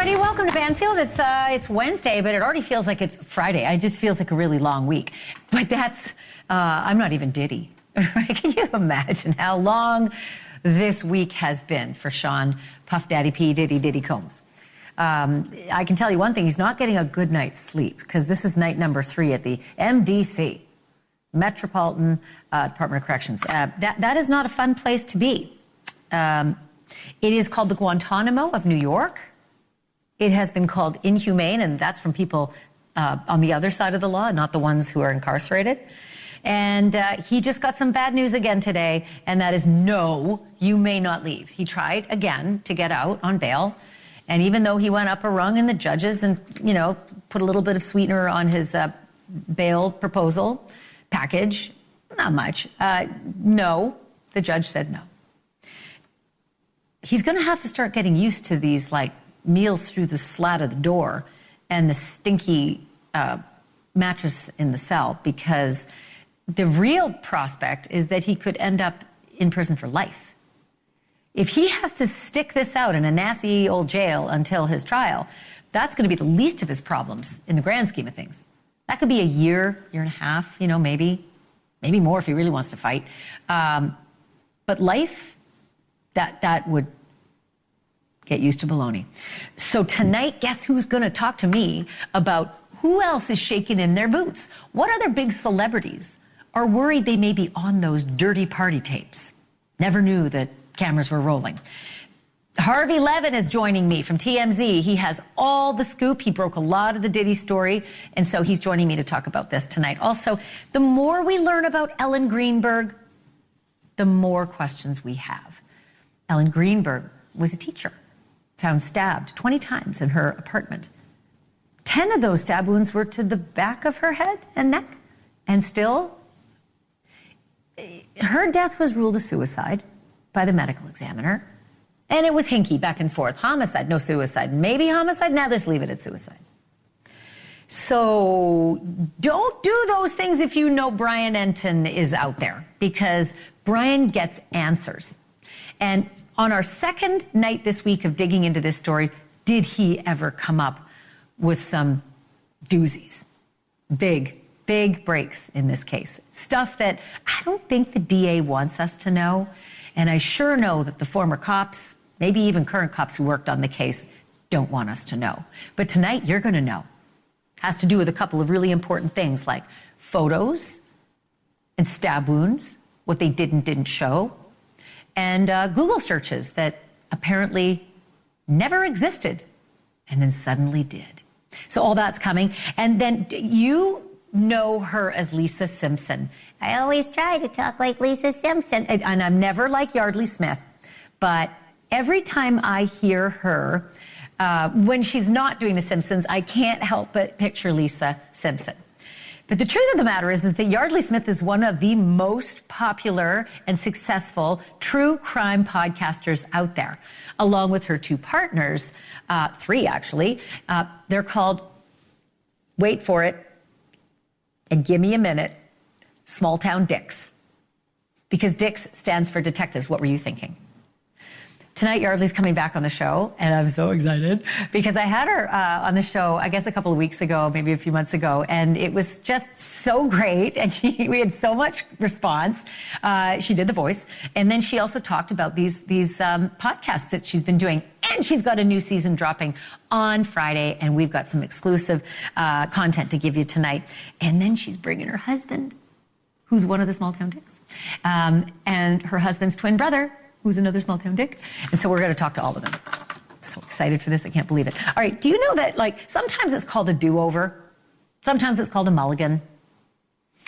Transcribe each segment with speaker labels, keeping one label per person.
Speaker 1: everybody. Welcome to Banfield. It's Wednesday, but it already feels like it's Friday. It just feels like a really long week. But that's, I'm not even Diddy. Right? Can you imagine how long this week has been for Sean Puff Daddy P. Diddy Combs? I can tell you one thing, he's not getting a good night's sleep because this is night number 3 at the MDC, Metropolitan Department of Corrections. That is not a fun place to be. It is called the Guantanamo of New York. It has been called inhumane, and that's from people on the other side of the law, not the ones who are incarcerated. And he just got some bad news again today, and that is no, you may not leave. He tried again to get out on bail, and even though he went up a rung in the judges and, you know, put a little bit of sweetener on his bail proposal package, not much, no, the judge said no. He's going to have to start getting used to these, like, meals through the slat of the door and the stinky mattress in the cell, because the real prospect is that he could end up in prison for life. If he has to stick this out in a nasty old jail until his trial, that's going to be the least of his problems in the grand scheme of things. That could be a year and a half, you know, maybe more if he really wants to fight. But life, that would get used to baloney. So tonight, guess who's going to talk to me about who else is shaking in their boots? What other big celebrities are worried they may be on those dirty party tapes? Never knew that cameras were rolling. Harvey Levin is joining me from TMZ. He has all the scoop. He broke a lot of the Diddy story, and so he's joining me to talk about this tonight. Also, the more we learn about Ellen Greenberg, the more questions we have. Ellen Greenberg was a teacher, found stabbed 20 times in her apartment. 10 of those stab wounds were to the back of her head and neck, and still, her death was ruled a suicide by the medical examiner. And it was hinky back and forth. Homicide, no suicide. Maybe homicide. Now let's leave it at suicide. So don't do those things if you know Brian Enton is out there, because Brian gets answers. And on our second night this week of digging into this story, did he ever come up with some doozies? Big breaks in this case. Stuff that I don't think the DA wants us to know. And I sure know that the former cops, maybe even current cops who worked on the case, don't want us to know. But tonight, you're going to know. Has to do with a couple of really important things like photos and stab wounds, what they did and didn't show, and Google searches that apparently never existed and then suddenly did. So all that's coming. And then you know her as Lisa Simpson. I always try to talk like Lisa Simpson. And I'm never like Yardley Smith. But every time I hear her, when she's not doing The Simpsons, I can't help but picture Lisa Simpson. But the truth of the matter is that Yardley Smith is one of the most popular and successful true crime podcasters out there, along with her 2 partners, 3 actually. They're called, wait for it, and give me a minute, Small Town Dicks. Because Dicks stands for detectives. What were you thinking? Tonight, Yardley's coming back on the show, and I'm so excited because I had her on the show, I guess, a couple of weeks ago, maybe a few months ago, and it was just so great, and we had so much response. She did the voice, and then she also talked about these podcasts that she's been doing, and she's got a new season dropping on Friday, and we've got some exclusive content to give you tonight. And then she's bringing her husband, who's one of the Small Town Dicks, and her husband's twin brother, who's another small town dick. And so we're going to talk to all of them. I'm so excited for this. I can't believe it. All right. Do you know that, like, sometimes it's called a do-over? Sometimes it's called a mulligan.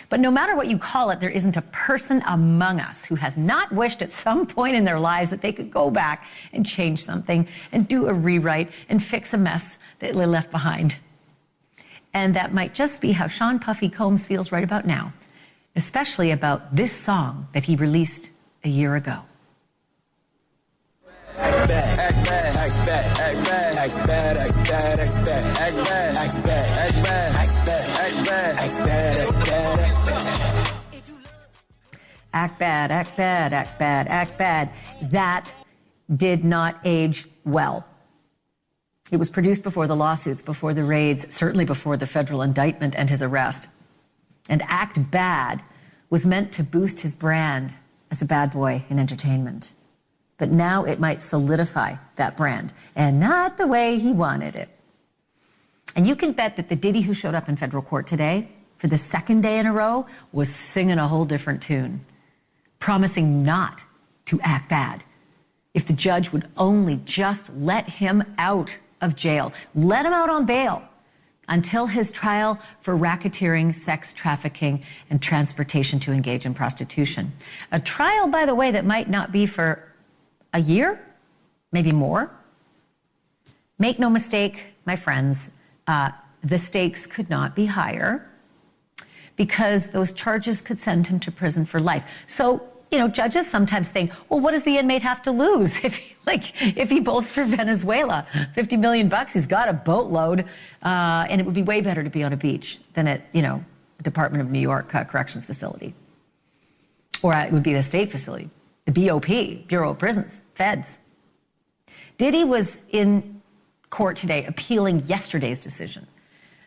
Speaker 1: But no matter what you call it, there isn't a person among us who has not wished at some point in their lives that they could go back and change something and do a rewrite and fix a mess that they left behind. And that might just be how Sean Puffy Combs feels right about now, especially about this song that he released a year ago.
Speaker 2: Act bad, act bad, act bad, act bad, act bad, act bad, act bad, act bad, act bad, act bad, act bad, act bad, act bad,
Speaker 1: act bad, act bad, act bad, act bad. That did not age well. It was produced before the lawsuits, before the raids, certainly before the federal indictment and his arrest. And Act Bad was meant to boost his brand as a bad boy in entertainment. But now it might solidify that brand, and not the way he wanted it. And you can bet that the Diddy who showed up in federal court today, for the second day in a row, was singing a whole different tune, promising not to act bad if the judge would only just let him out of jail, let him out on bail until his trial for racketeering, sex trafficking, and transportation to engage in prostitution. A trial, by the way, that might not be for a year, maybe more. Make no mistake, my friends, the stakes could not be higher because those charges could send him to prison for life. So, judges sometimes think, well, what does the inmate have to lose if he bolts for Venezuela? $50 million, he's got a boatload, and it would be way better to be on a beach than at, a Department of New York corrections facility. Or it would be the state facility, the BOP, Bureau of Prisons, feds. Diddy was in court today appealing yesterday's decision.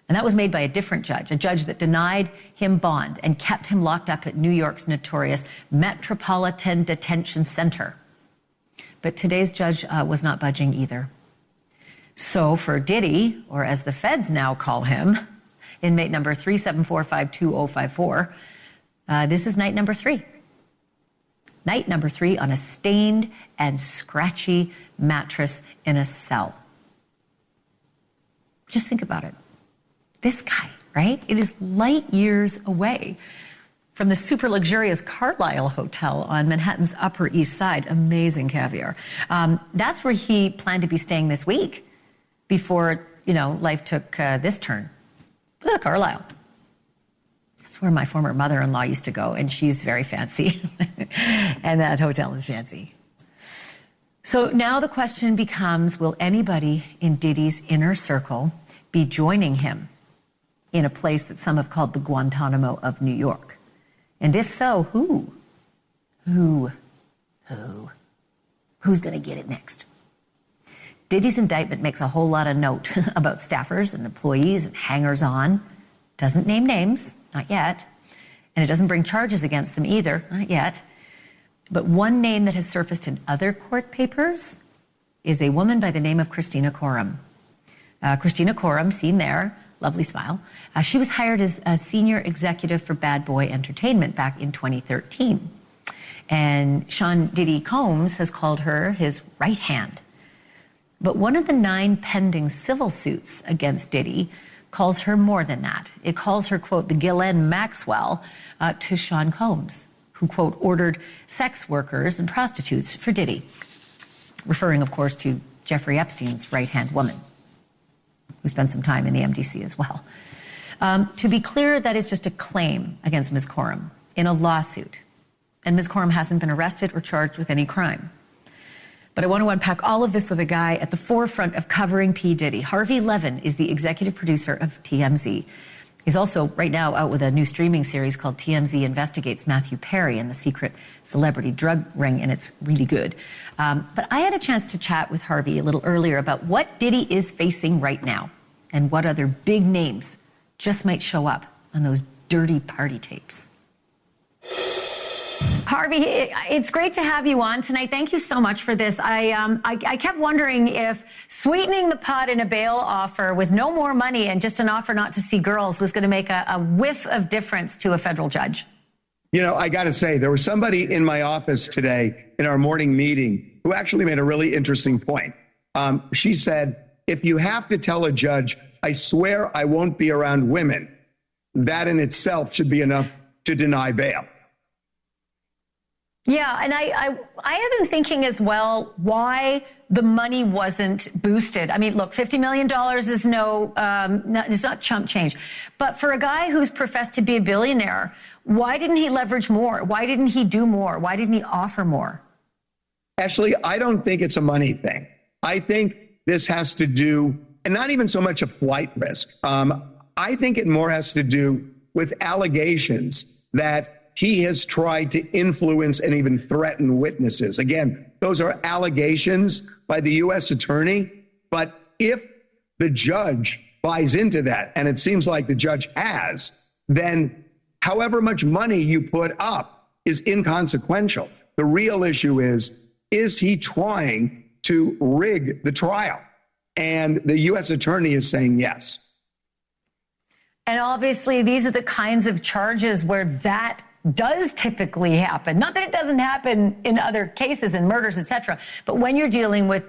Speaker 1: And that was made by a different judge, a judge that denied him bond and kept him locked up at New York's notorious Metropolitan Detention Center. But today's judge was not budging either. So for Diddy, or as the feds now call him, inmate number 3745254, this is night number 3. Night number 3 on a stained and scratchy mattress in a cell. Just think about it. This guy, right? It is light years away from the super luxurious Carlisle Hotel on Manhattan's Upper East Side. Amazing caviar. That's where he planned to be staying this week before, life took this turn. Look, Carlisle. That's where my former mother-in-law used to go, and she's very fancy. And that hotel is fancy. So now the question becomes, will anybody in Diddy's inner circle be joining him in a place that some have called the Guantanamo of New York? And if so, who? Who's going to get it next? Diddy's indictment makes a whole lot of note about staffers and employees and hangers-on. Doesn't name names, not yet. And it doesn't bring charges against them either, not yet. But one name that has surfaced in other court papers is a woman by the name of Christina Coram. Christina Coram, seen there, lovely smile. She was hired as a senior executive for Bad Boy Entertainment back in 2013. And Sean Diddy Combs has called her his right hand. But one of the 9 pending civil suits against Diddy calls her more than that. It calls her, quote, the Ghislaine Maxwell to Sean Combs, who, quote, ordered sex workers and prostitutes for Diddy, referring, of course, to Jeffrey Epstein's right-hand woman, who spent some time in the MDC as well. To be clear, that is just a claim against Ms. Coram in a lawsuit. And Ms. Coram hasn't been arrested or charged with any crime. But I want to unpack all of this with a guy at the forefront of covering P. Diddy. Harvey Levin is the executive producer of TMZ. He's also right now out with a new streaming series called TMZ Investigates Matthew Perry and the secret celebrity drug ring, and it's really good. But I had a chance to chat with Harvey a little earlier about what Diddy is facing right now and what other big names just might show up on those dirty party tapes. Harvey, it's great to have you on tonight. Thank you so much for this. I kept wondering if sweetening the pot in a bail offer with no more money and just an offer not to see girls was going to make a whiff of difference to a federal judge.
Speaker 3: I got to say, there was somebody in my office today in our morning meeting who actually made a really interesting point. She said, if you have to tell a judge, I swear I won't be around women, that in itself should be enough to deny bail.
Speaker 1: Yeah, and I have been thinking as well why the money wasn't boosted. I mean, look, $50 million is it's not chump change. But for a guy who's professed to be a billionaire, why didn't he leverage more? Why didn't he do more? Why didn't he offer more?
Speaker 3: Ashleigh, I don't think it's a money thing. I think this has to do, and not even so much a flight risk. I think it more has to do with allegations that he has tried to influence and even threaten witnesses. Again, those are allegations by the U.S. attorney. But if the judge buys into that, and it seems like the judge has, then however much money you put up is inconsequential. The real issue is he trying to rig the trial? And the U.S. attorney is saying yes.
Speaker 1: And obviously, these are the kinds of charges where that does typically happen. Not that it doesn't happen in other cases and murders, et cetera, but when you're dealing with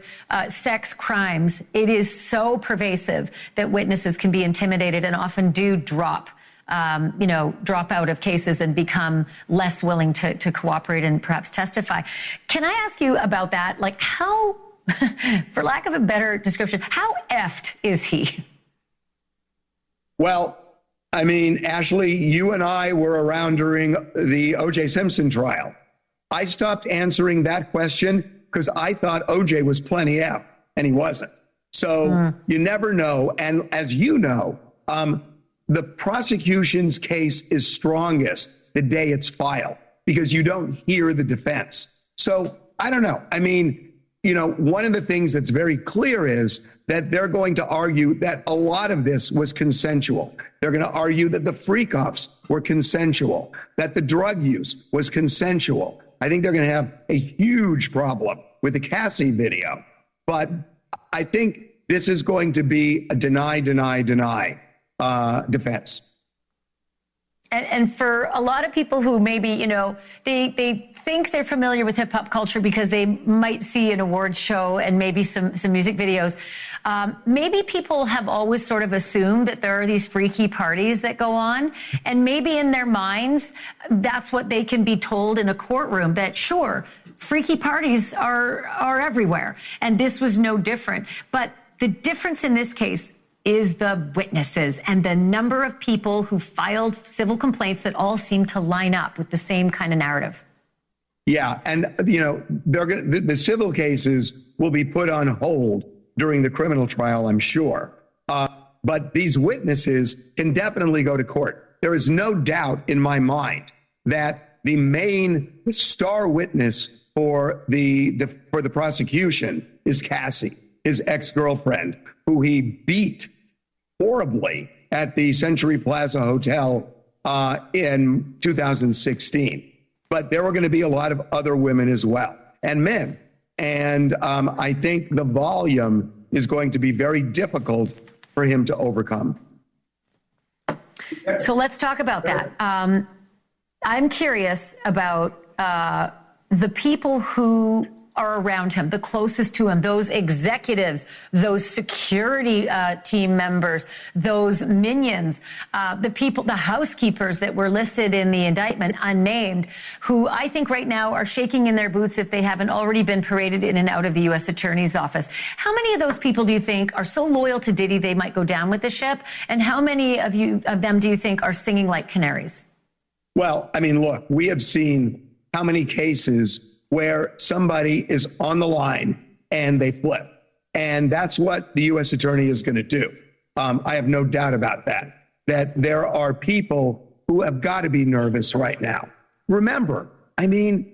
Speaker 1: sex crimes, it is so pervasive that witnesses can be intimidated and often do drop out of cases and become less willing to cooperate and perhaps testify. Can I ask you about that? Like, how, for lack of a better description, how effed is he?
Speaker 3: Well, I mean, Ashleigh, you and I were around during the O.J. Simpson trial. I stopped answering that question because I thought O.J. was plenty effed, and he wasn't. So you never know. And as you know, the prosecution's case is strongest the day it's filed because you don't hear the defense. So I don't know. I mean, you know, one of the things that's very clear is that they're going to argue that a lot of this was consensual. They're going to argue that the freak-offs were consensual, that the drug use was consensual. I think they're going to have a huge problem with the Cassie video. But I think this is going to be a deny defense.
Speaker 1: And for a lot of people who maybe, you know, they think they're familiar with hip hop culture because they might see an awards show and maybe some music videos. Maybe people have always sort of assumed that there are these freaky parties that go on. And maybe in their minds, that's what they can be told in a courtroom, that sure, freaky parties are everywhere. And this was no different. But the difference in this case is the witnesses and the number of people who filed civil complaints that all seem to line up with the same kind of narrative.
Speaker 3: Yeah, and you know, the civil cases will be put on hold during the criminal trial, I'm sure. But these witnesses can definitely go to court. There is no doubt in my mind that the star witness for the prosecution is Cassie, his ex-girlfriend, who he beat horribly at the Century Plaza Hotel in 2016. But there were going to be a lot of other women as well, and men. And I think the volume is going to be very difficult for him to overcome.
Speaker 1: So let's talk about that. I'm curious about the people who are around him, the closest to him, those executives, those security team members, those minions, the people, the housekeepers that were listed in the indictment, unnamed, who I think right now are shaking in their boots if they haven't already been paraded in and out of the U.S. Attorney's Office. How many of those people do you think are so loyal to Diddy they might go down with the ship? And how many of them do you think are singing like canaries?
Speaker 3: Well, I mean, look, we have seen how many cases where somebody is on the line and they flip. And that's what the U.S. attorney is going to do. I have no doubt about that there are people who have got to be nervous right now. Remember, I mean,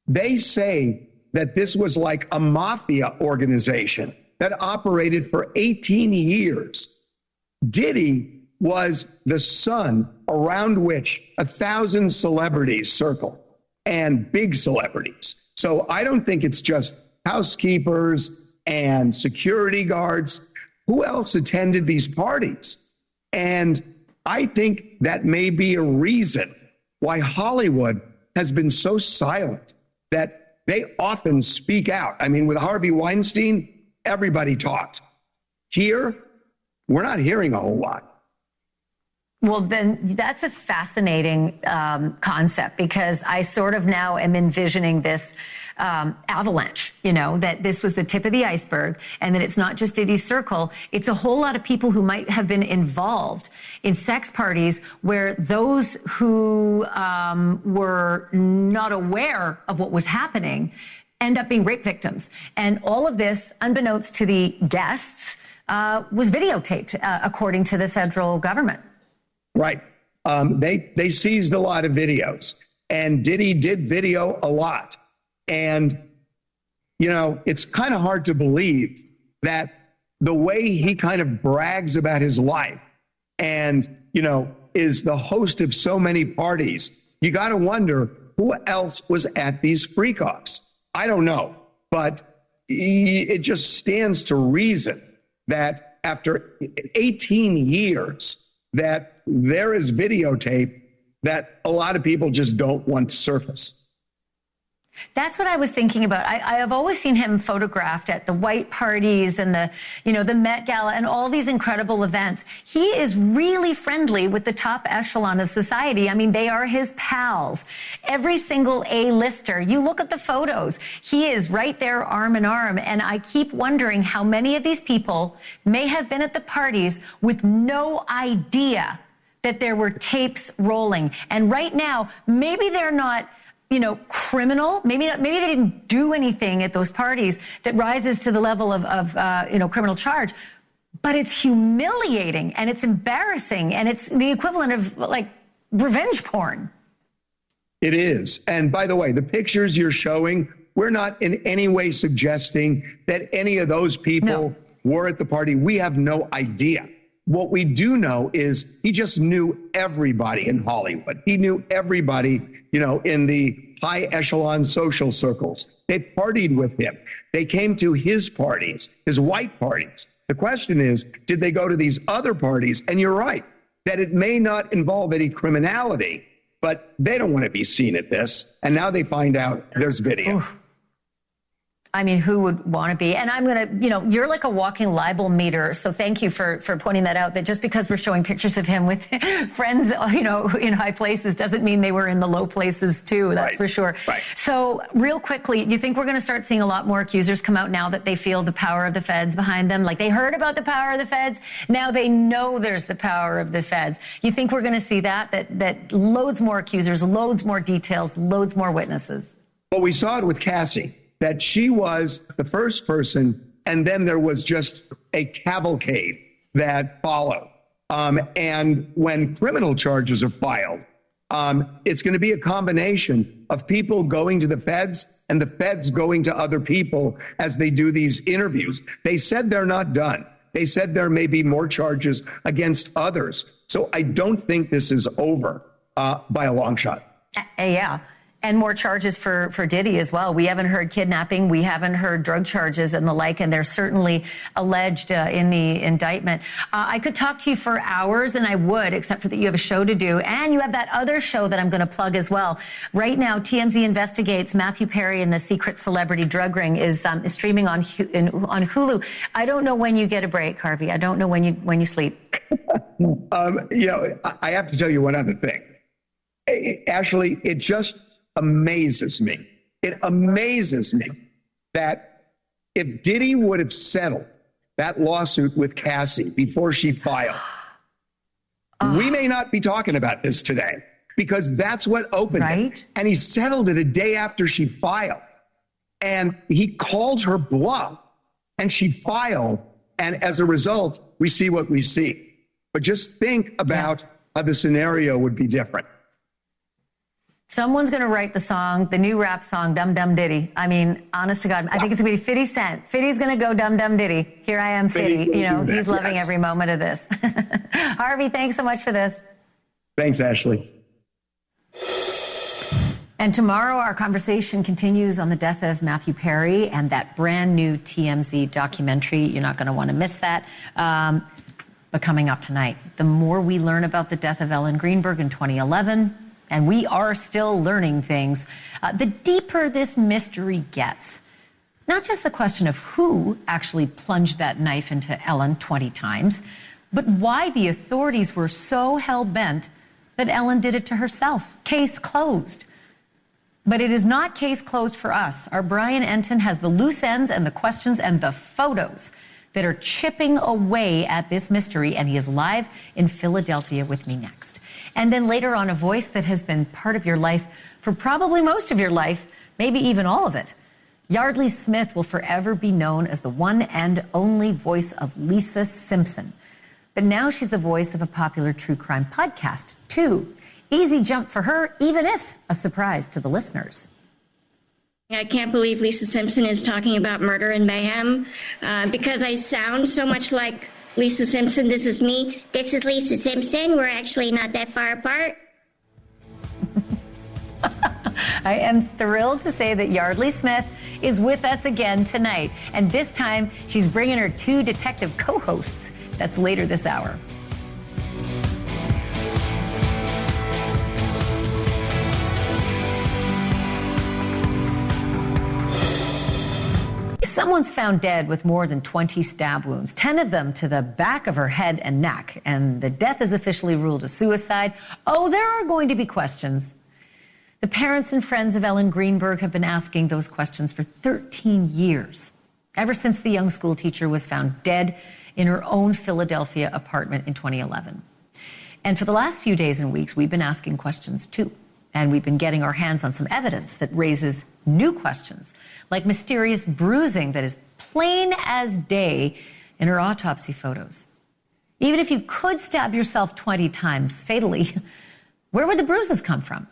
Speaker 3: they say that this was like a mafia organization that operated for 18 years. Diddy was the sun around which 1,000 celebrities circle, and big celebrities. So I don't think it's just housekeepers and security guards. Who else attended these parties? And I think that may be a reason why Hollywood has been so silent, that they often speak out. I mean, with Harvey Weinstein, everybody talked. Here, we're not hearing a whole lot.
Speaker 1: Well, then that's a fascinating concept, because I sort of now am envisioning this avalanche, you know, that this was the tip of the iceberg, and that it's not just Diddy's circle. It's a whole lot of people who might have been involved in sex parties where those who were not aware of what was happening end up being rape victims. And all of this, unbeknownst to the guests, was videotaped, according to the federal government.
Speaker 3: Right. They seized a lot of videos, and Diddy did video a lot. And, you know, it's kind of hard to believe that the way he kind of brags about his life and, is the host of so many parties, you got to wonder who else was at these freak-offs. I don't know, but it just stands to reason that after 18 years, that there is videotape that a lot of people just don't want to surface.
Speaker 1: That's what I was thinking about. I have always seen him photographed at the white parties and the Met Gala and all these incredible events. He is really friendly with the top echelon of society. I mean, they are his pals. Every single A-lister, you look at the photos, he is right there arm in arm. And I keep wondering how many of these people may have been at the parties with no idea that there were tapes rolling. And right now, maybe they're not criminal. Maybe they didn't do anything at those parties that rises to the level of criminal charge. But it's humiliating and it's embarrassing and it's the equivalent of like revenge porn.
Speaker 3: It is. And by the way, the pictures you're showing, we're not in any way suggesting that any of those people were at the party. We have no idea. What we do know is he just knew everybody in Hollywood. He knew everybody, in the high echelon social circles. They partied with him. They came to his parties, his white parties. The question is, did they go to these other parties? And you're right, that it may not involve any criminality, but they don't want to be seen at this. And now they find out there's video.
Speaker 1: Oof. I mean, who would want to be? And I'm going to, you're like a walking libel meter. So thank you for pointing that out, that just because we're showing pictures of him with friends, in high places doesn't mean they were in the low places too. That's right. For sure.
Speaker 3: Right.
Speaker 1: So real quickly, do you think we're going to start seeing a lot more accusers come out now that they feel the power of the feds behind them? Like they heard about the power of the feds. Now they know there's the power of the feds. You think we're going to see that loads more accusers, loads more details, loads more witnesses?
Speaker 3: Well, we saw it with Cassie, that she was the first person, and then there was just a cavalcade that followed. And when criminal charges are filed, it's going to be a combination of people going to the feds and the feds going to other people as they do these interviews. They said they're not done. They said there may be more charges against others. So I don't think this is over by a long shot.
Speaker 1: Yeah. And more charges for Diddy as well. We haven't heard kidnapping. We haven't heard drug charges and the like, and they're certainly alleged in the indictment. I could talk to you for hours, and I would, except for that you have a show to do. And you have that other show that I'm going to plug as well. Right now, TMZ Investigates Matthew Perry and the Secret Celebrity Drug Ring is streaming on Hulu. I don't know when you get a break, Harvey. I don't know when you sleep.
Speaker 3: I have to tell you one other thing. Ashleigh, it just amazes me. It amazes me that if Diddy would have settled that lawsuit with Cassie before she filed, we may not be talking about this today, because that's what opened it. And he settled it a day after she filed. And he called her bluff, and she filed. And as a result, we see what we see. But just think about how the scenario would be different.
Speaker 1: Someone's going to write the song, the new rap song, Dum Dum Diddy. I mean, honest to God, I think it's going to be 50 Cent. 50's going to go Dum Dum Diddy. Here I am, 50. He's loving every moment of this. Harvey, thanks so much for this.
Speaker 3: Thanks, Ashleigh.
Speaker 1: And tomorrow, our conversation continues on the death of Matthew Perry and that brand new TMZ documentary. You're not going to want to miss that. But coming up tonight, the more we learn about the death of Ellen Greenberg in 2011, and we are still learning things, the deeper this mystery gets. Not just the question of who actually plunged that knife into Ellen 20 times, but why the authorities were so hell-bent that Ellen did it to herself. Case closed. But it is not case closed for us. Our Brian Enton has the loose ends and the questions and the photos that are chipping away at this mystery, and he is live in Philadelphia with me next. And then later on, a voice that has been part of your life for probably most of your life, maybe even all of it. Yardley Smith will forever be known as the one and only voice of Lisa Simpson. But now she's the voice of a popular true crime podcast, too. Easy jump for her, even if a surprise to the listeners.
Speaker 4: I can't believe Lisa Simpson is talking about murder and mayhem because I sound so much like Lisa Simpson. This is me. This is Lisa Simpson. We're actually not that far apart.
Speaker 1: I am thrilled to say that Yardley Smith is with us again tonight. And this time, she's bringing her 2 detective co-hosts. That's later this hour. Someone's found dead with more than 20 stab wounds, 10 of them to the back of her head and neck, and the death is officially ruled a suicide. Oh, there are going to be questions. The parents and friends of Ellen Greenberg have been asking those questions for 13 years, ever since the young school teacher was found dead in her own Philadelphia apartment in 2011. And for the last few days and weeks, we've been asking questions too. And we've been getting our hands on some evidence that raises new questions, like mysterious bruising that is plain as day in her autopsy photos. Even if you could stab yourself 20 times fatally, where would the bruises come from?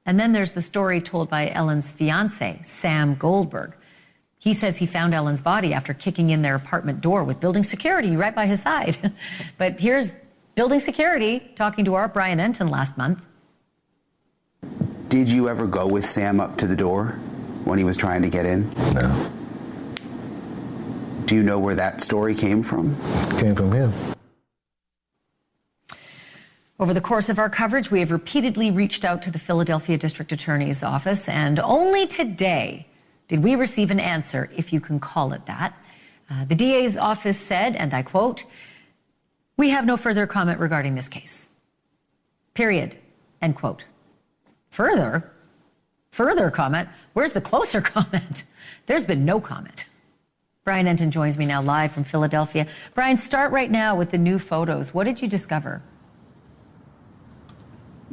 Speaker 1: And then there's the story told by Ellen's fiancé, Sam Goldberg. He says he found Ellen's body after kicking in their apartment door with building security right by his side. But here's building security talking to our Brian Enton last month.
Speaker 5: Did you ever go with Sam up to the door when he was trying to get in?
Speaker 6: No.
Speaker 5: Do you know where that story came from?
Speaker 6: Came from him.
Speaker 1: Over the course of our coverage, we have repeatedly reached out to the Philadelphia District Attorney's Office, and only today did we receive an answer, if you can call it that. The DA's office said, and I quote, "We have no further comment regarding this case. Period." End quote. Further comment? Where's the closer comment? There's been no comment. Brian Enton joins me now live from Philadelphia. Brian, start right now with the new photos. What did you discover?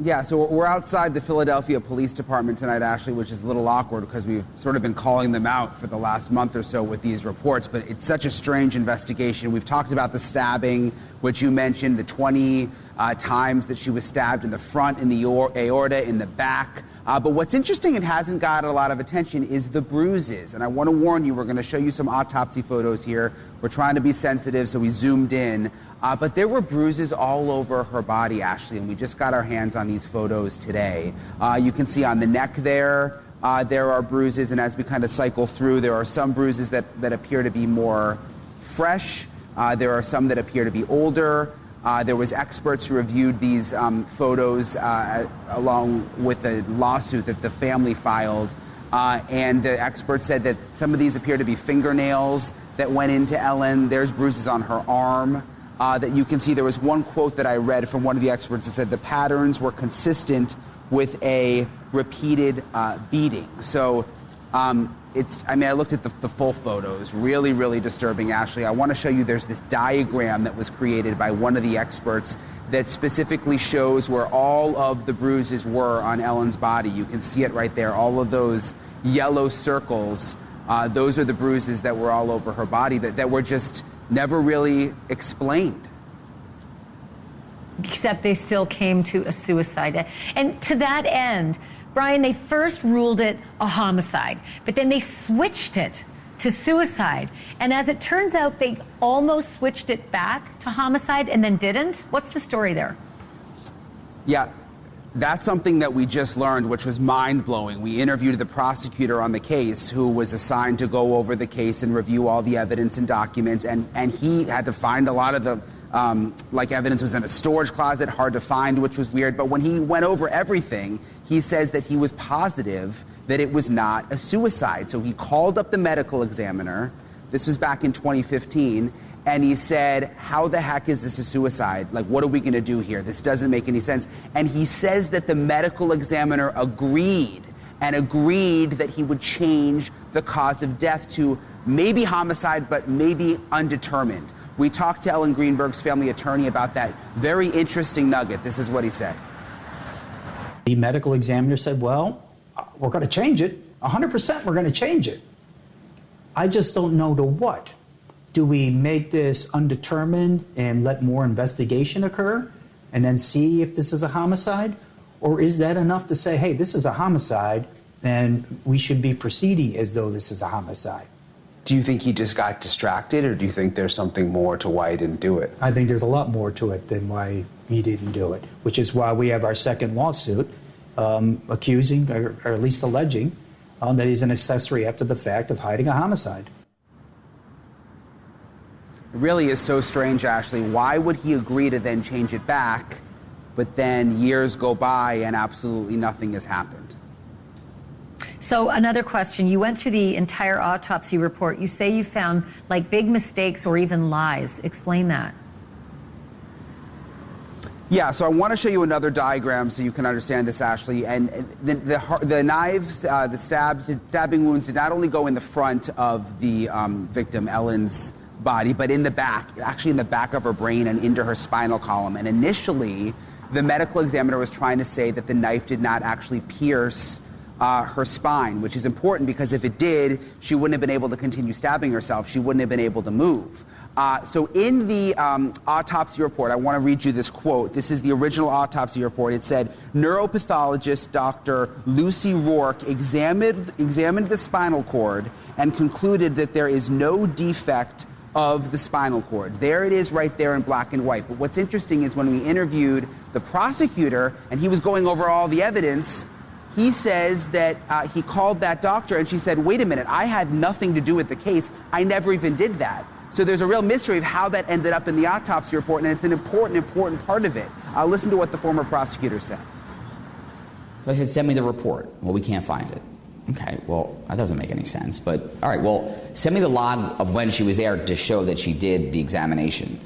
Speaker 5: Yeah, so we're outside the Philadelphia Police Department tonight, Ashleigh, which is a little awkward because we've sort of been calling them out for the last month or so with these reports, but it's such a strange investigation. We've talked about the stabbing, which you mentioned, the 20 times that she was stabbed in the front, in the aorta, in the back. But what's interesting and hasn't got a lot of attention is the bruises. And I want to warn you, we're going to show you some autopsy photos here. We're trying to be sensitive, so we zoomed in. But there were bruises all over her body, Ashleigh, and we just got our hands on these photos today. You can see on the neck there are bruises, and as we kind of cycle through, there are some bruises that appear to be more fresh. There are some that appear to be older. There was experts who reviewed these photos along with a lawsuit that the family filed, and the experts said that some of these appear to be fingernails that went into Ellen. There's bruises on her arm that you can see. There was one quote that I read from one of the experts that said the patterns were consistent with a repeated beating. So I looked at the full photos, really, really disturbing, Ashleigh. I want to show you there's this diagram that was created by one of the experts that specifically shows where all of the bruises were on Ellen's body. You can see it right there, all of those yellow circles. Those are the bruises that were all over her body that were just never really explained.
Speaker 1: Except they still came to a suicide. And to that end, Brian, they first ruled it a homicide, but then they switched it to suicide. And as it turns out, they almost switched it back to homicide and then didn't. What's the story there?
Speaker 5: Yeah, that's something that we just learned, which was mind-blowing. We interviewed the prosecutor on the case who was assigned to go over the case and review all the evidence and documents, and he had to find a lot of the evidence was in a storage closet, hard to find, which was weird. But when he went over everything, he says that he was positive that it was not a suicide. So he called up the medical examiner. This was back in 2015. And he said, how the heck is this a suicide? Like, what are we going to do here? This doesn't make any sense. And he says that the medical examiner agreed that he would change the cause of death to maybe homicide, but maybe undetermined. We talked to Ellen Greenberg's family attorney about that very interesting nugget. This is what he said.
Speaker 7: The medical examiner said, well, we're going to change it. 100% we're going to change it. I just don't know to what. Do we make this undetermined and let more investigation occur and then see if this is a homicide? Or is that enough to say, hey, this is a homicide then we should be proceeding as though this is a homicide.
Speaker 5: Do you think he just got distracted, or do you think there's something more to why he didn't do it?
Speaker 7: I think there's a lot more to it than why he didn't do it, which is why we have our second lawsuit accusing, or at least alleging, that he's an accessory after the fact of hiding a homicide.
Speaker 5: It really is so strange, Ashleigh. Why would he agree to then change it back, but then years go by and absolutely nothing has happened?
Speaker 1: So another question. You went through the entire autopsy report. You say you found like big mistakes or even lies. Explain that.
Speaker 5: Yeah, so I want to show you another diagram so you can understand this, Ashleigh. And the knives, the stabbing wounds did not only go in the front of the victim, Ellen's body, but in the back, actually in the back of her brain and into her spinal column. And initially, the medical examiner was trying to say that the knife did not actually pierce her spine, which is important because if it did, she wouldn't have been able to continue stabbing herself. She wouldn't have been able to move. So in the autopsy report, I want to read you this quote. This is the original autopsy report. It said, neuropathologist Dr. Lucy Rourke examined the spinal cord and concluded that there is no defect of the spinal cord. There it is right there in black and white. But what's interesting is when we interviewed the prosecutor and he was going over all the evidence, he says that he called that doctor and she said, wait a minute, I had nothing to do with the case. I never even did that. So there's a real mystery of how that ended up in the autopsy report, and it's an important part of it. Listen to what the former prosecutor said.
Speaker 6: So I said, send me the report. Well, we can't find it. Okay, well, that doesn't make any sense. But, all right, well, send me the log of when she was there to show that she did the examination.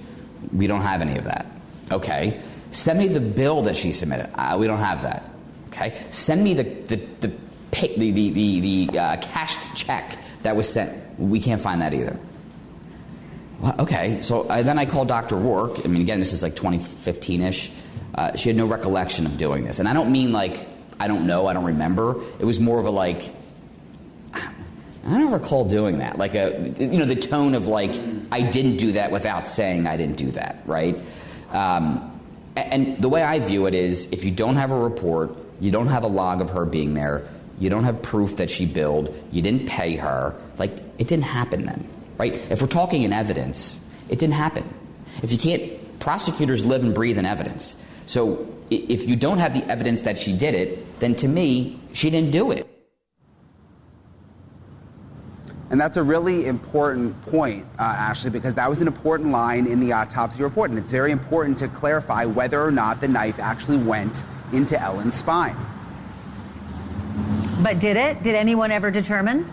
Speaker 6: We don't have any of that. Okay. Send me the bill that she submitted. We don't have that. Okay. Send me the cashed check that was sent. We can't find that either. Well, okay. So then I called Dr. Rourke. I mean, again, this is like 2015-ish. She had no recollection of doing this. And I don't mean like, I don't know, I don't remember. It was more of a like, I don't recall doing that. Like the tone of like, I didn't do that without saying I didn't do that, right? And the way I view it is, if you don't have a report, you don't have a log of her being there, you don't have proof that she billed, you didn't pay her, like, it didn't happen then, right? If we're talking in evidence, it didn't happen. If you can't, prosecutors live and breathe in evidence. So if you don't have the evidence that she did it, then to me, she didn't do it.
Speaker 5: And that's a really important point, Ashleigh, because that was an important line in the autopsy report. And it's very important to clarify whether or not the knife actually went into Ellen's spine.
Speaker 1: But did it? Did anyone ever determine?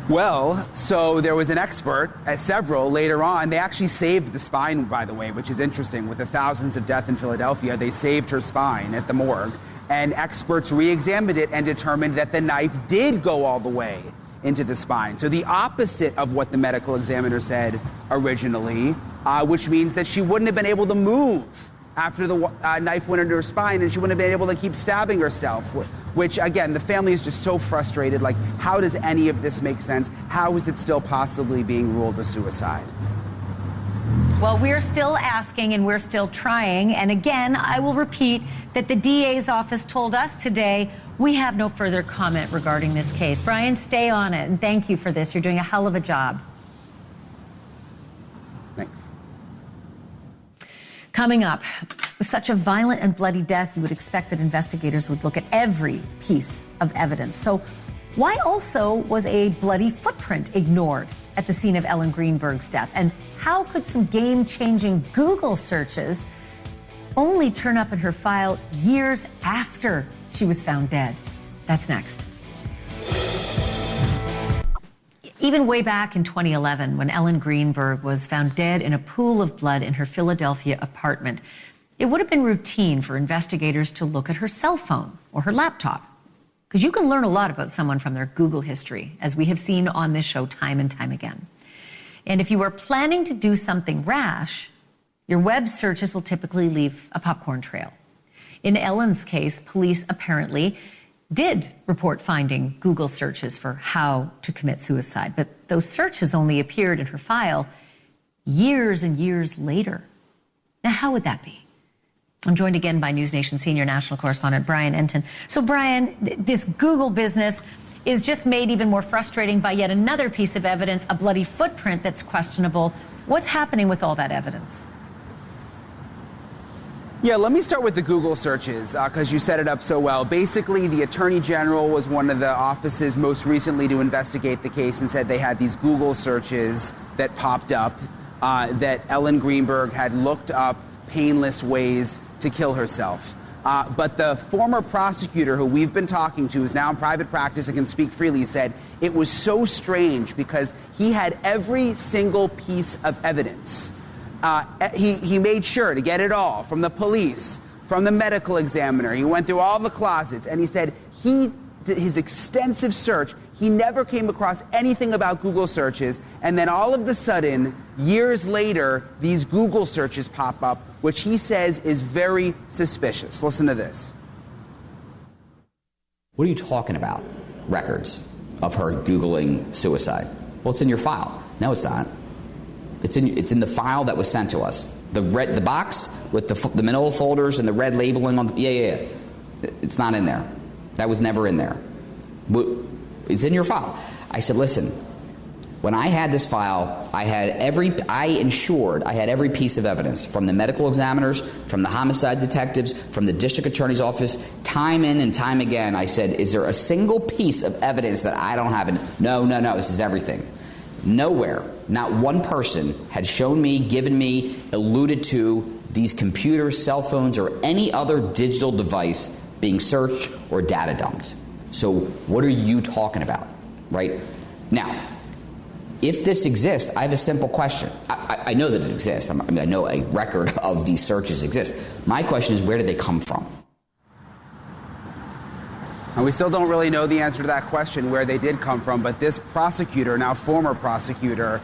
Speaker 5: Well, so there was an expert, several later on. They actually saved the spine, by the way, which is interesting. With the thousands of deaths in Philadelphia, they saved her spine at the morgue. And experts re-examined it and determined that the knife did go all the way into the spine. So the opposite of what the medical examiner said originally, which means that she wouldn't have been able to move after the knife went into her spine, and she wouldn't have been able to keep stabbing herself, which, again, the family is just so frustrated. Like, how does any of this make sense? How is it still possibly being ruled a suicide?
Speaker 1: Well, we're still asking and we're still trying. And again, I will repeat that the DA's office told us today we have no further comment regarding this case. Brian, stay on it, and thank you for this. You're doing a hell of a job.
Speaker 5: Thanks.
Speaker 1: Coming up, with such a violent and bloody death, you would expect that investigators would look at every piece of evidence. So why also was a bloody footprint ignored at the scene of Ellen Greenberg's death? And how could some game-changing Google searches only turn up in her file years after she was found dead? That's next. Even way back in 2011, when Ellen Greenberg was found dead in a pool of blood in her Philadelphia apartment, it would have been routine for investigators to look at her cell phone or her laptop. Because you can learn a lot about someone from their Google history, as we have seen on this show time and time again. And if you are planning to do something rash, your web searches will typically leave a popcorn trail. In Ellen's case, police apparently did report finding Google searches for how to commit suicide, but those searches only appeared in her file years and years later. Now, how would that be? I'm joined again by NewsNation senior national correspondent Brian Entin. So, Brian, this Google business is just made even more frustrating by yet another piece of evidence, a bloody footprint that's questionable. What's happening with all that evidence?
Speaker 5: Yeah, let me start with the Google searches, because you set it up so well. Basically, the Attorney General was one of the offices most recently to investigate the case and said they had these Google searches that popped up, that Ellen Greenberg had looked up painless ways to kill herself. But the former prosecutor who we've been talking to, who's now in private practice and can speak freely, said it was so strange because he had every single piece of evidence. He made sure to get it all from the police, from the medical examiner. He went through all the closets, and he said his extensive search, he never came across anything about Google searches. And then all of a sudden, years later, these Google searches pop up, which he says is very suspicious. Listen to this.
Speaker 6: What are you talking about? Records of her Googling suicide. Well, it's in your file. No, it's not. It's in the file that was sent to us. The box with the manila folders and the red labeling on. Yeah. It's not in there. That was never in there. It's in your file. I said, listen. When I had this file, I had every piece of evidence from the medical examiners, from the homicide detectives, from the district attorney's office, time in and time again. I said, is there a single piece of evidence that I don't have? No, this is everything. Nowhere, not one person had shown me, given me, alluded to these computers, cell phones, or any other digital device being searched or data dumped. So what are you talking about, right? Now, if this exists, I have a simple question. I know that it exists. I know a record of these searches exists. My question is, where did they come from?
Speaker 5: And we still don't really know the answer to that question, where they did come from. But this prosecutor, now former prosecutor,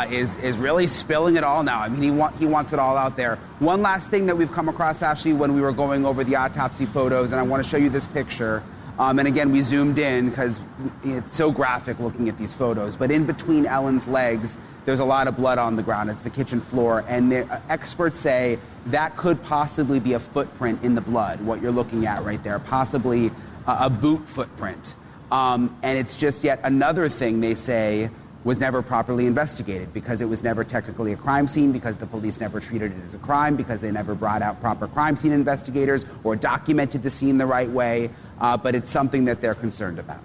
Speaker 5: is really spilling it all now. I mean, he wants it all out there. One last thing that we've come across, Ashleigh, when we were going over the autopsy photos, and I want to show you this picture. And again, we zoomed in because it's so graphic looking at these photos. But in between Ellen's legs, there's a lot of blood on the ground. It's the kitchen floor. And the experts say that could possibly be a footprint in the blood, what you're looking at right there, possibly a boot footprint. And it's just yet another thing they say was never properly investigated because it was never technically a crime scene, because the police never treated it as a crime, because they never brought out proper crime scene investigators or documented the scene the right way. But it's something that they're concerned about.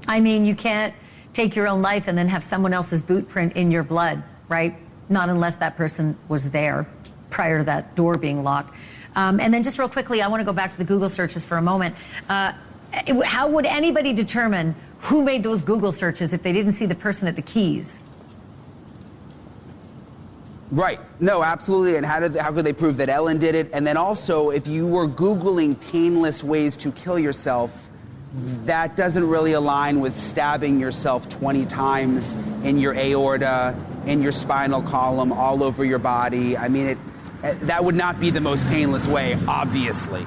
Speaker 1: I mean, you can't take your own life and then have someone else's boot print in your blood, right? Not unless that person was there prior to that door being locked. And then just real quickly, I want to go back to the Google searches for a moment. How would anybody determine who made those Google searches if they didn't see the person at the keys?
Speaker 5: Right. No, absolutely. And how could they prove that Ellen did it? And then also, if you were Googling painless ways to kill yourself, that doesn't really align with stabbing yourself 20 times in your aorta, in your spinal column, all over your body. I mean, that would not be the most painless way, obviously.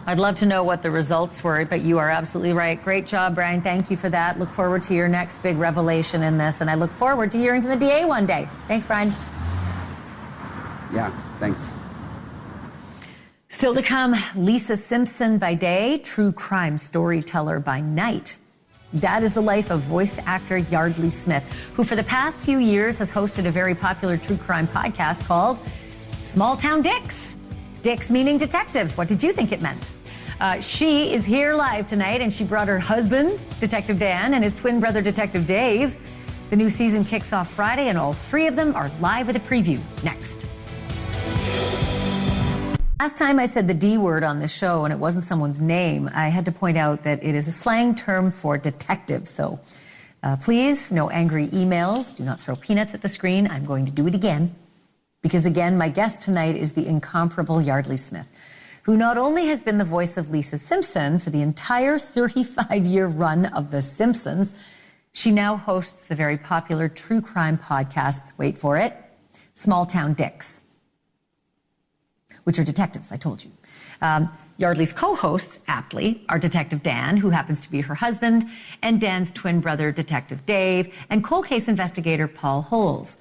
Speaker 1: I'd love to know what the results were, but you are absolutely right. Great job, Brian. Thank you for that. Look forward to your next big revelation in this, and I look forward to hearing from the DA one day. Thanks, Brian.
Speaker 5: Yeah, thanks.
Speaker 1: Still to come, Lisa Simpson by day, true crime storyteller by night. That is the life of voice actor Yardley Smith, who for the past few years has hosted a very popular true crime podcast called Small Town Dicks. Dicks meaning detectives. What did you think it meant? She is here live tonight, and she brought her husband, Detective Dan, and his twin brother, Detective Dave. The new season kicks off Friday, and all three of them are live with a preview next. Last time I said the D word on the show, and it wasn't someone's name, I had to point out that it is a slang term for detective. So please, no angry emails. Do not throw peanuts at the screen. I'm going to do it again. Because again, my guest tonight is the incomparable Yardley Smith, who not only has been the voice of Lisa Simpson for the entire 35-year run of The Simpsons, she now hosts the very popular true crime podcasts, wait for it, Small Town Dicks, which are detectives, I told you. Yardley's co-hosts, aptly, are Detective Dan, who happens to be her husband, and Dan's twin brother, Detective Dave, and cold case investigator Paul Holes.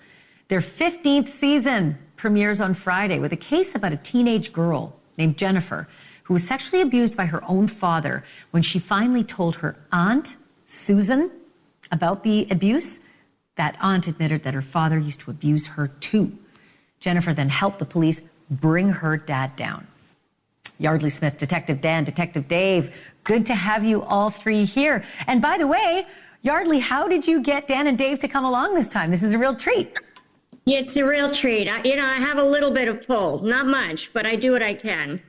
Speaker 1: Their 15th season premieres on Friday with a case about a teenage girl named Jennifer who was sexually abused by her own father. When she finally told her aunt, Susan, about the abuse, that aunt admitted that her father used to abuse her too. Jennifer then helped the police bring her dad down. Yardley Smith, Detective Dan, Detective Dave, good to have you all three here. And by the way, Yardley, how did you get Dan and Dave to come along this time? This is a real treat.
Speaker 4: Yeah, it's a real treat. I have a little bit of pull, not much, but I do what I can.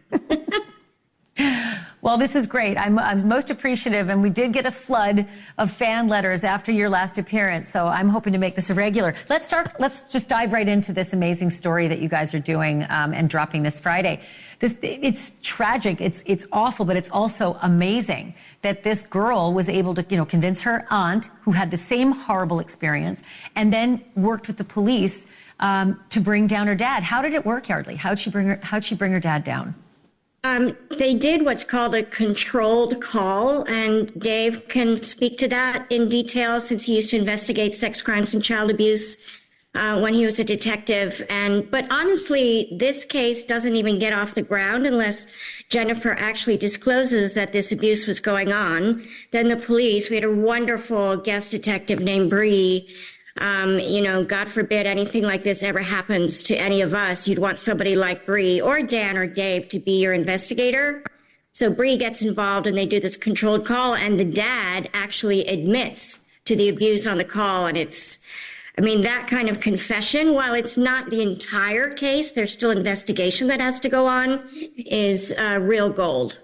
Speaker 1: Well, this is great. I'm most appreciative, and we did get a flood of fan letters after your last appearance, so I'm hoping to make this a regular. Let's just dive right into this amazing story that you guys are doing and dropping this Friday. It's tragic, it's awful, but it's also amazing that this girl was able to, convince her aunt, who had the same horrible experience, and then worked with the police to bring down her dad. How did it work, Yardley? How'd she bring her dad down?
Speaker 4: They did what's called a controlled call, and Dave can speak to that in detail since he used to investigate sex crimes and child abuse when he was a detective. But honestly, this case doesn't even get off the ground unless Jennifer actually discloses that this abuse was going on. Then the police, we had a wonderful guest detective named Bree. God forbid anything like this ever happens to any of us. You'd want somebody like Bree or Dan or Dave to be your investigator. So Bree gets involved and they do this controlled call, and the dad actually admits to the abuse on the call. And that kind of confession, while it's not the entire case, there's still investigation that has to go on, is real gold.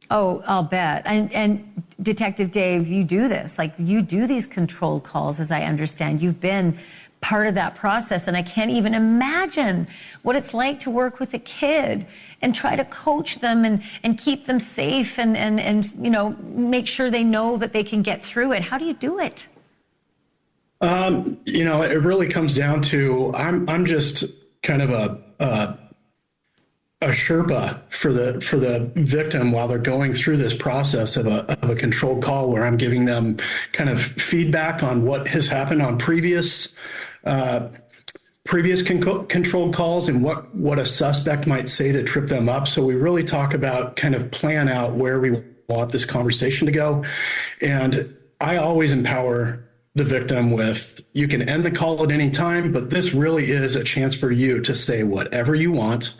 Speaker 1: Oh, I'll bet. And Detective Dave, you do this. You do these controlled calls, as I understand. You've been part of that process, and I can't even imagine what it's like to work with a kid and try to coach them and keep them safe and make sure they know that they can get through it. How do you do it?
Speaker 8: It really comes down to I'm just kind of a Sherpa for the victim while they're going through this process of a controlled call, where I'm giving them kind of feedback on what has happened on previous controlled calls and what a suspect might say to trip them up. So we really talk about kind of plan out where we want this conversation to go. And I always empower the victim with, you can end the call at any time, but this really is a chance for you to say whatever you want,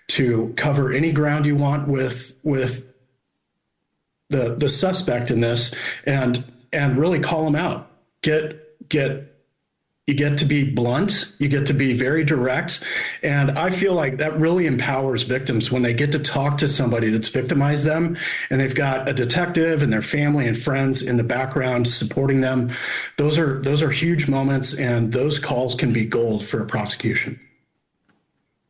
Speaker 8: to cover any ground you want with the suspect in this, and really call them out. You get to be blunt, you get to be very direct, and I feel like that really empowers victims when they get to talk to somebody that's victimized them, and they've got a detective and their family and friends in the background supporting them. Those are huge moments, and those calls can be gold for a prosecution.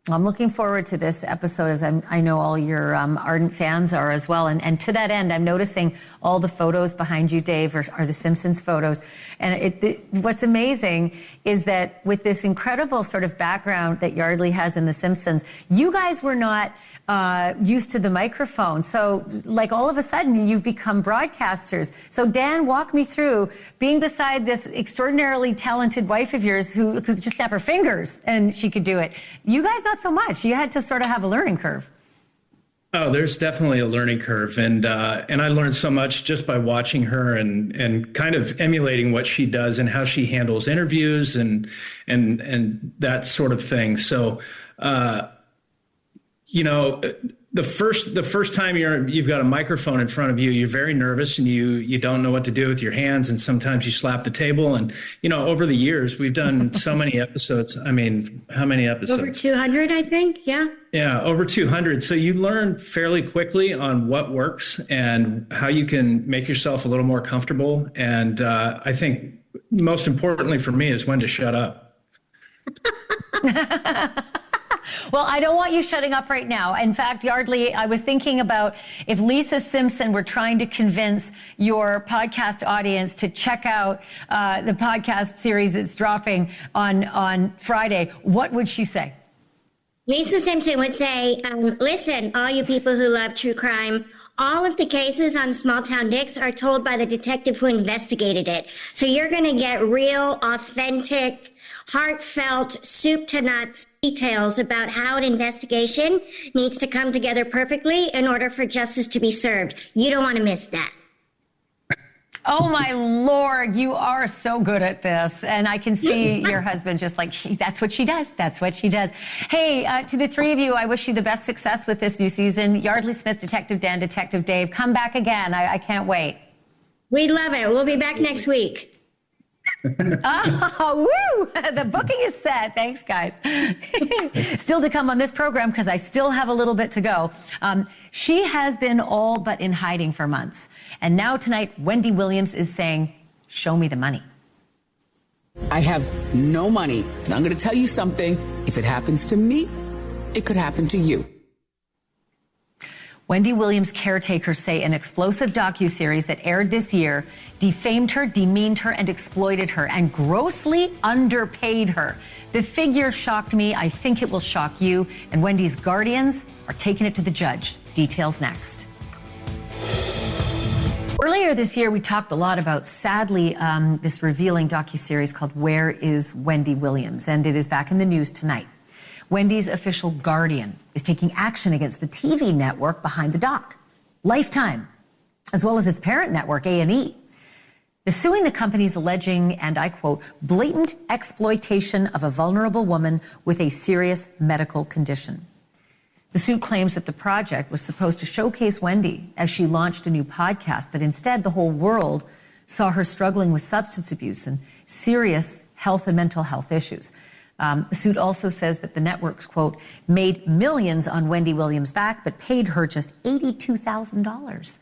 Speaker 1: I'm looking forward to this episode, as I know all your ardent fans are as well. And to that end, I'm noticing all the photos behind you, Dave, are the Simpsons photos. And what's amazing is that with this incredible sort of background that Yardley has in the Simpsons, you guys were not used to the microphone. So all of a sudden you've become broadcasters. So Dan, walk me through being beside this extraordinarily talented wife of yours who could just snap her fingers and she could do it. You guys, not so much. You had to sort of have a learning curve.
Speaker 9: Oh, there's definitely a learning curve. And I learned so much just by watching her and kind of emulating what she does and how she handles interviews and that sort of thing. So, the first time you've got a microphone in front of you, you're very nervous and you don't know what to do with your hands. And sometimes you slap the table. And, over the years, we've done so many episodes. I mean, how many episodes?
Speaker 4: Over 200, I think. Yeah. Yeah,
Speaker 9: over 200. So you learn fairly quickly on what works and how you can make yourself a little more comfortable. And I think most importantly for me is when to shut up.
Speaker 1: Well, I don't want you shutting up right now. In fact, Yardley, I was thinking about if Lisa Simpson were trying to convince your podcast audience to check out the podcast series that's dropping on Friday, what would she say?
Speaker 4: Lisa Simpson would say, listen, all you people who love true crime, all of the cases on Small Town Dicks are told by the detective who investigated it. So you're going to get real, authentic, heartfelt, soup to nuts details about how an investigation needs to come together perfectly in order for justice to be served. You don't want to miss that.
Speaker 1: Oh, my Lord, you are so good at this. And I can see your husband just like, that's what she does. That's what she does. Hey, to the three of you, I wish you the best success with this new season. Yardley Smith, Detective Dan, Detective Dave, come back again. I can't wait.
Speaker 4: We'd love it. We'll be back next week.
Speaker 1: Oh, woo! The booking is set. Thanks, guys. Still to come on this program, because I still have a little bit to go. She has been all but in hiding for months. And now tonight, Wendy Williams is saying, show me the money.
Speaker 10: I have no money. And I'm going to tell you something. If it happens to me, it could happen to you.
Speaker 1: Wendy Williams caretakers say an explosive docuseries that aired this year defamed her, demeaned her, and exploited her, and grossly underpaid her. The figure shocked me. I think it will shock you. And Wendy's guardians are taking it to the judge. Details next. Earlier this year, we talked a lot about, sadly, this revealing docuseries called Where is Wendy Williams? And it is back in the news tonight. Wendy's official guardian is taking action against the TV network behind the doc, Lifetime, as well as its parent network, A&E. They're suing the companies alleging, and I quote, blatant exploitation of a vulnerable woman with a serious medical condition. The suit claims that the project was supposed to showcase Wendy as she launched a new podcast, but instead the whole world saw her struggling with substance abuse and serious health and mental health issues. The suit also says that the networks, quote, made millions on Wendy Williams' back, but paid her just $82,000.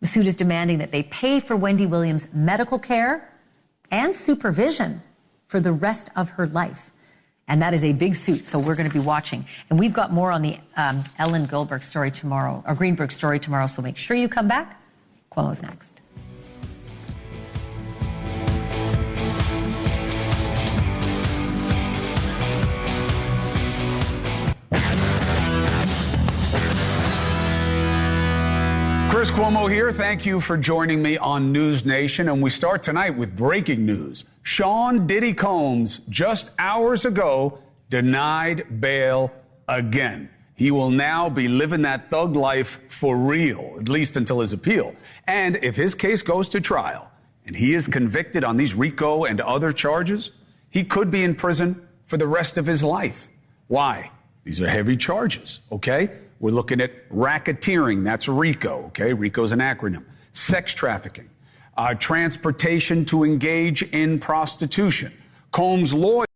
Speaker 1: The suit is demanding that they pay for Wendy Williams' medical care and supervision for the rest of her life. And that is a big suit, so we're going to be watching. And we've got more on the Ellen Goldberg story tomorrow, or Greenberg story tomorrow, so make sure you come back. Cuomo's next.
Speaker 11: Chris Cuomo here. Thank you for joining me on NewsNation. And we start tonight with breaking news. Sean Diddy Combs, just hours ago, denied bail again. He will now be living that thug life for real, at least until his appeal. And if his case goes to trial and he is convicted on these RICO and other charges, he could be in prison for the rest of his life. Why? These are heavy charges, okay? We're looking at racketeering. That's RICO, okay? RICO's an acronym. Sex trafficking. Transportation to engage in prostitution. Combs' lawyer